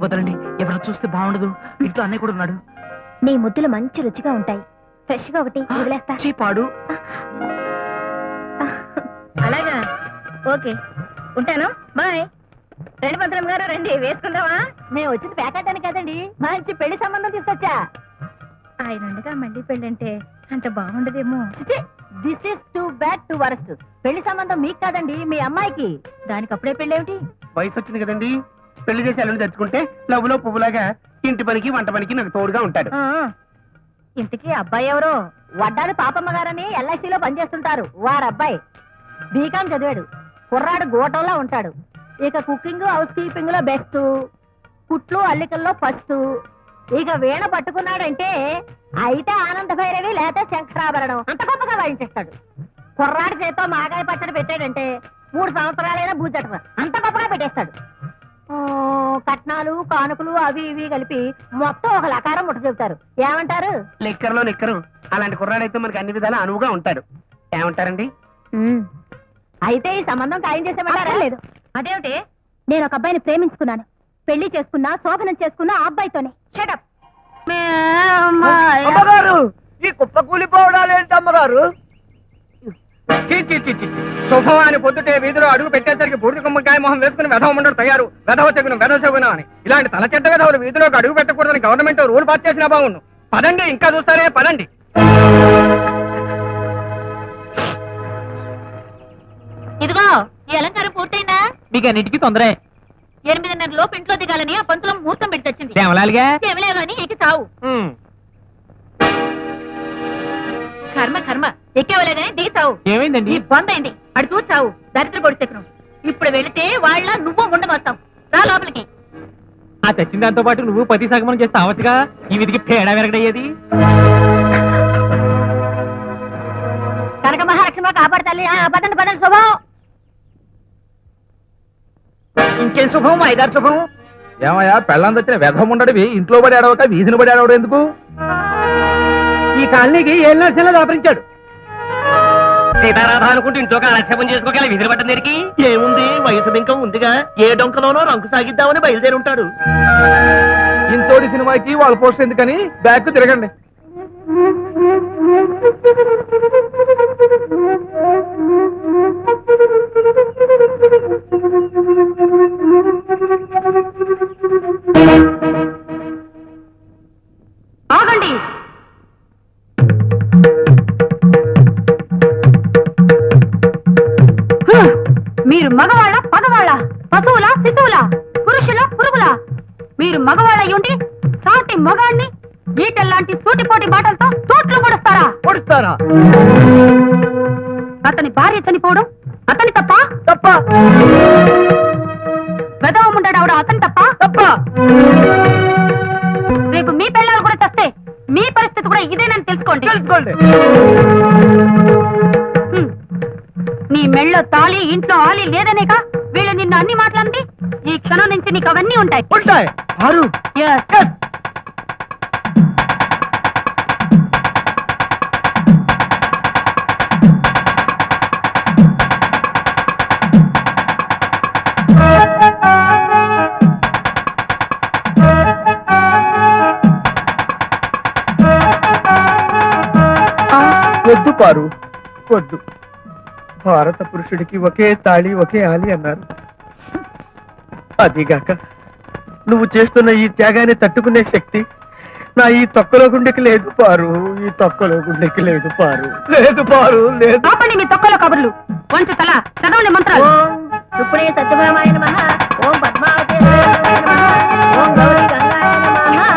వదలండి, ఎవరు చూస్తే బాగుండదు. ఇంట్లో అన్నయ్య కూడా ఉన్నాడు. నీ ముద్దులు మంచి రుచిగా ఉంటాయి. ఫ్రెష్ గా ఒకటి వదిలేస్తా. చీపాడు. అలాగా, ఓకే, ఉంటాను, బాయ్. రండి మంత్రం గారు, రండి, వేసుకుందామా? మేము వచ్చింది పేకాటానికి కదండి, మంచి పెళ్లి సంబంధం తీసుకొచ్చా. ఆయన ఉండగా మళ్ళీ పెళ్లి అంటే అంత బాగుండదేమో. This is too bad to worst. పెళ్లి సంబంధం మీకు కాదండి, మీ అమ్మాయికి. దానికి అప్పుడే పెళ్లి ఏమిటి? వయసు వచ్చింది కదండి, పెళ్లి చేసి అల్లుని తెచ్చుకుంటే లవ్వులో పువ్వులాగా ఇంటి పనికి వంట పనికి నాకు తోడుగా ఉంటాడు. ఇంటికి అబ్బాయి ఎవరో? వడ్డాడు పాపమ్మ గారని ఎల్ఐసిలో పనిచేస్తుంటారు. వారబ్బాయి బీకాం చదివాడు. కుర్రాడు గోటంలో ఉంటాడు. ఇక కుకింగ్ హౌస్ కీపింగ్ లో బెస్ట్, కుట్లు అల్లికల్లో ఫస్ట్. ఇక వీణ పట్టుకున్నాడంటే అయితే ఆనంద భైరవి లేక శంకరాభరణం అంత గొప్పగా వాయించేస్తాడు. కుర్రాడి చేతో మాగాయ పచ్చడి పెట్టాడంటే 3 సంవత్సరాలైనా బూజట అంత గొప్పగా పెట్టేస్తాడు. కట్నాలు కానుకలు అవి ఇవి కలిపి మొత్తం ఒక లకారం ముట్ట చెబుతారు. ఏమంటారు? లెక్కర్లో లెక్కరు. అలాంటి కుర్రాడైతే మనకి అన్ని విధాలా అనువుగా ఉంటాడు. ఏమంటారండి? అయితే ఈ సంబంధం ఖాయం చేసేమంటారా? లేదు. అదేమిటి? నేను ఒక అబ్బాయిని ప్రేమించుకున్నాను. పెళ్లి చేసుకున్నా, శోభనం చేసుకున్నా ఆ అబ్బాయితోనే. షటప్. అమ్మగారు, ఈ కుప్ప కూలిపోవడాలేంటి అమ్మగారు? శుభమాని పొద్దుటే వీధిలో అడుగు పెట్టేసరికి పూర్తి గుమ్మకాయ మొహం వేసుకుని వెధవ ఉండడు తయారు. వెధవ చెగును అని ఇలాంటి తల చెడ్డ వెధవులు వీధిలోకి అడుగు పెట్టకూడదని గవర్నమెంట్ రూల్ పాస్ చేసినా బాగుండు. పదండి, ఇంకా చూస్తారే, పదండి. ఇదిగో, ఈ అలంకారం పూర్తయిందా? మీకు అన్నిటికీ తొందరే. 8:30 లోపు ఇంట్లో దిగాలని ఆ పంతులో ముహూర్తం పెట్టి వచ్చింది. కేవలాలుగా గాని ఎక్కి చావు. కర్మ కర్మ, ఎక్కేవలే గాని దిగి చావు. ఏమైందండి? బందైంది, అడు చూసి చావు. దరిద్ర పొడిచెక్కను. ఇప్పుడు వెళితే వాళ్ళ నువ్వు ఉండమొస్తావు. రా లోపలికి. ఆ తెచ్చిన దాంతో పాటు నువ్వు 10 సగమనం చేస్తే అవచ్చుగా. ఈ విధికి పేడ వెరగడయ్యేది. కనక మహాలక్ష్మి కాపాడతాలి. పదండి పదండి, శుభం. ఇంకేం శుభం? 5-6 శుభం. ఏమయ్యా, పెళ్ళం తెచ్చిన వ్యధం ఉండడివి ఇంట్లో పడి ఆడవక వీధిని పడి ఆడవడం ఎందుకు? ఈ కాలనీకి 7 లక్షలు దాపరించాడు. సీతారాధ అనుకుంటూ ఇంట్లోకి ఆలక్ష్యం చేసుకోగల విధులు పట్టం దగ్గరికి ఏముంది? వయసు బింకం ఉందిగా, ఏ డొంకలోనో రంకు సాగిద్దామని బయలుదేరి ఉంటాడు. ఇంతోటి సినిమాకి వాళ్ళ పోస్ట్ ఎందుకని బ్యాక్ తిరగండి. ఆగండి. మీరు మగవాళ్ళ పగవాళ్ళ, పశువుల శిశువుల, పురుషుల పురుగుల? మీరు మగవాళ్ళయ్యుండి సాటి మగాన్ని ఈటల్లాంటి సూటిపోటి మాటలతో చోట్లు పొడుస్తారా? అతని భార్య చనిపోవడం అతని తప్ప? వెదవముండాడు అతని తప్ప? రేపు మీ పిల్లలు కూడా చస్తే మీ పరిస్థితి కూడా ఇదేనని తెలుసుకోండి. నీ మెళ్ళో తాళి, ఇంట్లో ఆలి లేదనేక వీళ్ళు నిన్ను అన్ని మాట్లాడింది. ఈ క్షణం నుంచి నీకు అవన్నీ ఉంటాయి. వద్దు పారు, వద్దు. భారత పురుషుడికి ఒకే తాళి ఒకే ఆలి అన్నారు. అదిగాక నువ్వు చేస్తున్న ఈ త్యాగాన్ని తట్టుకునే శక్తి నా ఈ తొక్కలో గుండెకి లేదు పారు. ఈ తొక్కలో గుండెకి లేదు పారు. లేదు. ఆపండి మీ తొక్కలో కబుర్లు. వంచు తల చదవండి మంత్రాలు. ఇప్పుడే సత్యభామాయ నమః, ఓం పద్మావతి ఓం గౌరీ గంగాయ నమః.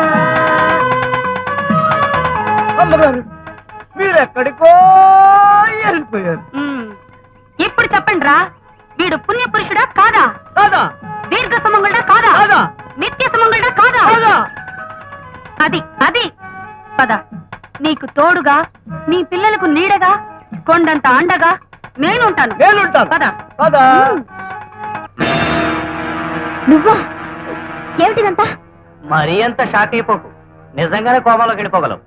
అమ్మగారు, మీరెక్కడికో వెళ్ళిపోయారు. ఇప్పుడు చెప్పండి రా, వీడు పుణ్య పురుషుడా కాదా? దీర్ఘ సుమంగళుడా కాదా? నిత్య సుమంగళుడా కాదా? అది అది పద. నీకు తోడుగా, నీ పిల్లలకు నీడగా, కొండంత అండగా నేనుంటాను. పద. నువ్వా? ఏమిటిదంతా? మరీ అంత షాక్ అయిపోకు. నిజంగానే కోమాలోకి వెళ్ళిపోగలవు.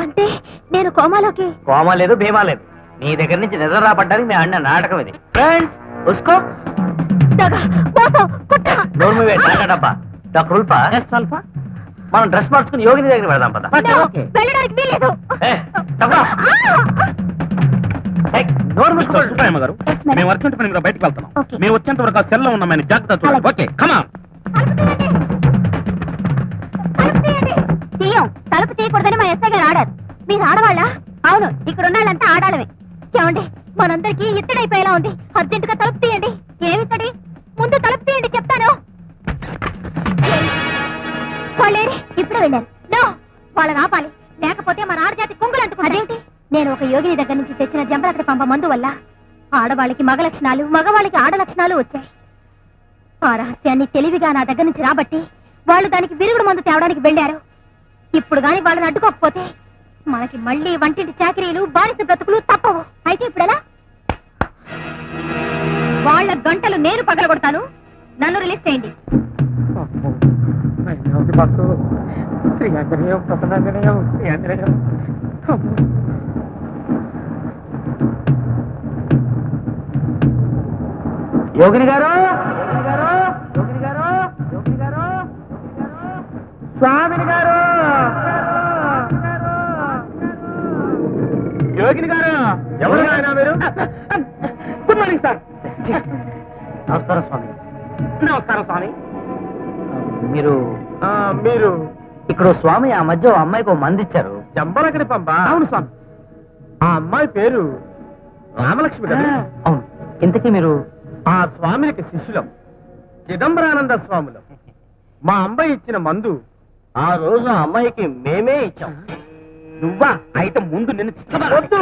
అంటే నేను కోమాలోకి కోమా లేదు భీమా లేదు, నీ దగ్గర నుంచి నిజం రాబడ్డానికి మేము ఆడిన నాటకం ఇది. ఫ్రెండ్స్ ఉస్కో డబ్బా డాక్టర్ ఉల్ఫా అల్ఫా, మనం డ్రెస్ మార్చుకుని యోగిని దగ్గర పెడదాం పద. వెళ్ళడానికి వీలేదు. నోరు మూసుకో. సుబ్బయ్యమ్మ గారు, మేము అర్జెంట్ పని మీద బయటకు వెళ్తున్నాం. Okay. మేము వచ్చేంత వరకు ఆ సెల్లో ఉన్నామని జాగ్రత్త చూడండి. అలాగే. ఓకే కమా. తీయం తలుపు తీయకూడదని మా ఎస్ఐ గారు ఆడారు. మీరు ఆడవాళ్ళ? అవును, ఇక్కడ ఉన్న వాళ్ళంతా ఆడాలమే. ఏమండి, మనందరికి ఇత్తడైపోయేలా ఉంది. అర్జెంటుగా తలుపు తీయండి. ఏమిత్తడి? ముందు తలుపు తీయండి చెప్తాను. వాళ్ళేరి ఇప్పుడే వెళ్ళారు. నో, వాళ్ళని ఆపాలి, లేకపోతే మన ఆడజాతి కుంగులు అంటుకుంటాయి. అదేంటి? నేను ఒక యోగిని దగ్గర నుంచి తెచ్చిన జంబలకడి పంప మందు వల్ల ఆడవాళ్ళకి మగ లక్షణాలు, మగవాళ్ళకి ఆడ లక్షణాలు వచ్చాయి. ఆ రహస్యాన్ని తెలివిగా నా దగ్గర నుంచి రాబట్టి వాళ్ళు దానికి విరుగుడు మందు తేవడానికి వెళ్ళారు. ఇప్పుడు గాని వాళ్ళని అడ్డుకోకపోతే మనకి మళ్ళీ వంటింటి చాకరీలు, బానిస బ్రతుకులు తప్పవు. అయితే ఇప్పుడెలా? వాళ్ళ గంటలు నేను పగలగొడతాను. నన్ను రిలీజ్ చేయండి. యోగిని గారు, యోగిని గారు, యోగిని గారు, యోగిని గారు, స్వామిని గారు, యోగిని గారు. ఎవరు ఆయన మీరు? Good morning sir. నమస్కారం స్వామి. నమస్కారం స్వామి. మీరు మీరు ఇక్కడ స్వామి ఆ మధ్య ఓ అమ్మాయికి ఓ మంది ఇచ్చారు. జంబలకడి పంప. అవును స్వామి. ఆ అమ్మాయి పేరు రామలక్ష్మి కదా? అవును. ఇంతకీ మీరు? ఆ స్వామికి శిష్యులం, చిదంబరానంద స్వాములం. మా అమ్మాయి ఇచ్చిన మందు ఆ రోజు ఆ అమ్మాయికి మేమే ఇచ్చాం. నువ్వా? అయితే ముందు నిన్ను వద్దు.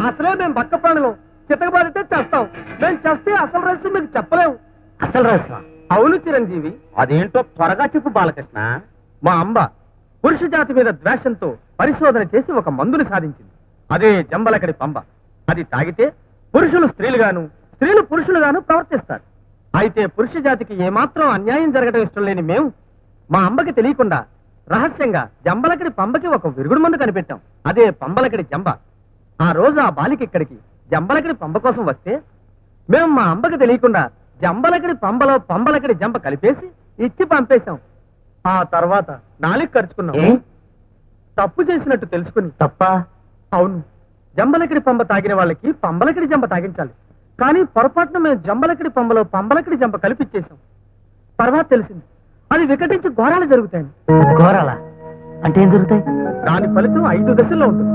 అసలే మేము బక్క ప్రాణులం. చితకబాదితే చేస్తాం. మేము చేస్తే అసలు రహస్యం మీకు చెప్పలేము. అసలు రహస్యం? అవును చిరంజీవి. అదేంటో త్వరగా చెప్పు బాలకృష్ణ. మా అంబ పురుష జాతి మీద ద్వేషంతో పరిశోధన చేసి ఒక మందుని సాధించింది. అదే జంబలకడి పంబ. అది తాగితే పురుషులు స్త్రీలుగాను, స్త్రీలు పురుషులుగాను ప్రవర్తిస్తారు. అయితే పురుష జాతికి ఏమాత్రం అన్యాయం జరగడం ఇష్టం లేని మేము మా అంబకి తెలియకుండా రహస్యంగా జంబలకడి పంబకి ఒక విరుగుడు మందు కనిపెట్టాం. అదే పంబలకడి జంబ. ఆ రోజు ఆ బాలిక ఇక్కడికి జంబలకడి పంబ కోసం వస్తే మేము మా అంబకి తెలియకుండా జంబలకడి పంబలో పంబలకడి జంబ కలిపేసి ఇచ్చి పంపేశాం. ఆ తర్వాత నాలుగు ఖర్చుకున్నాం. ఏ? తప్పు చేసినట్టు తెలుసుకుని. తప్ప? అవును, జంబలకడి పంబ తాగిన వాళ్ళకి పంబలకడి జంబ తాగించాలి. కానీ పొరపాటున మేము జంబలకడి పంబలో పంబలకడి జంబ కలిపిచ్చేసాం. తర్వాత తెలిసింది అది వికటించి ఘోరాలు జరుగుతాయి. ఘోరాలా? అంటే ఏం జరుగుతాయి? దాని ఫలితం 5 దశల్లో ఉంటుంది.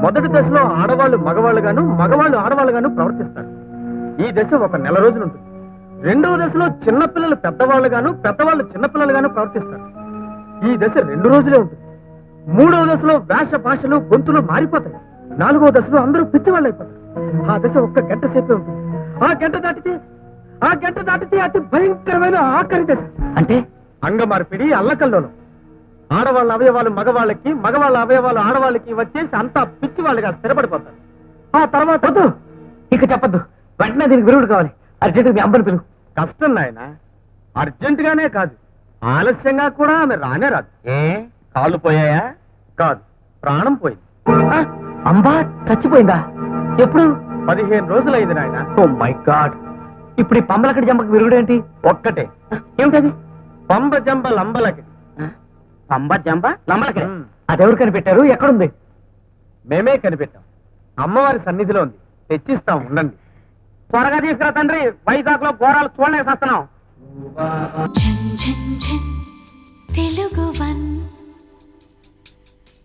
మొదటి దశలో ఆడవాళ్ళు మగవాళ్ళుగాను, మగవాళ్ళు ఆడవాళ్ళుగాను ప్రవర్తిస్తారు. ఈ దశ ఒక నెల రోజులు ఉంటుంది. రెండవ దశలో చిన్నపిల్లలు పెద్దవాళ్ళుగాను, పెద్దవాళ్ళు చిన్నపిల్లలుగాను ప్రవర్తిస్తారు. ఈ దశ 2 రోజులే ఉంటుంది. మూడవ దశలో వేష భాషలు, గొంతులు మారిపోతాయి. 4వ దశలో అందరూ పిచ్చివాళ్ళు అయిపోతారు. ఆ దశ ఒక్క గంట సేపే ఉంటుంది. ఆ గంట దాటితే అతి భయంకరమైన ఆఖరి దశ. అంటే అంగ మార్పిడి, అల్లకల్లోలం. ఆడవాళ్ళ అవయవాలు మగవాళ్ళకి, మగవాళ్ళ అవయవాలు ఆడవాళ్ళకి వచ్చేసి అంతా పిచ్చివాళ్ళుగా స్థిరపడిపోతారు. ఆ తర్వాత వద్దు, ఇక చెప్పద్దు. వెంటనే దీనికి విరుగుడు కావాలి. అర్జెంట్ మీ అమ్మని పిలువు. కష్టం నాయన. అర్జెంట్ గానే కాదు, ఆలస్యంగా కూడా ఆమె రానే రాదు. ఏ కాళ్ళు పోయాయా? కాదు, ప్రాణం పోయింది. ఆ, అంబా చచ్చిపోయిందా? ఎప్పుడు? 15 రోజులైంది నాయన. Oh my God. ఇప్పుడు ఈ పంబలకడి జంబకి విరుగుడు ఏంటి? ఒక్కటే. ఏమిటది? పంబ జంబ లంబలకి. పంబ జంబ లంబలకడి. ఉమ్. అదెవరు కనిపెట్టారు? ఎక్కడుంది? మేమే కనిపెట్టాం. అమ్మవారి సన్నిధిలో ఉంది. తెచ్చిస్తాం, ఉండండి. త్వరగా తీసుకురా తండ్రి. వైజాగ్ లో ఘోరాలు చూడలేక వస్తున్నాం. ఝన్ ఝన్ ఝన్ తెలుగు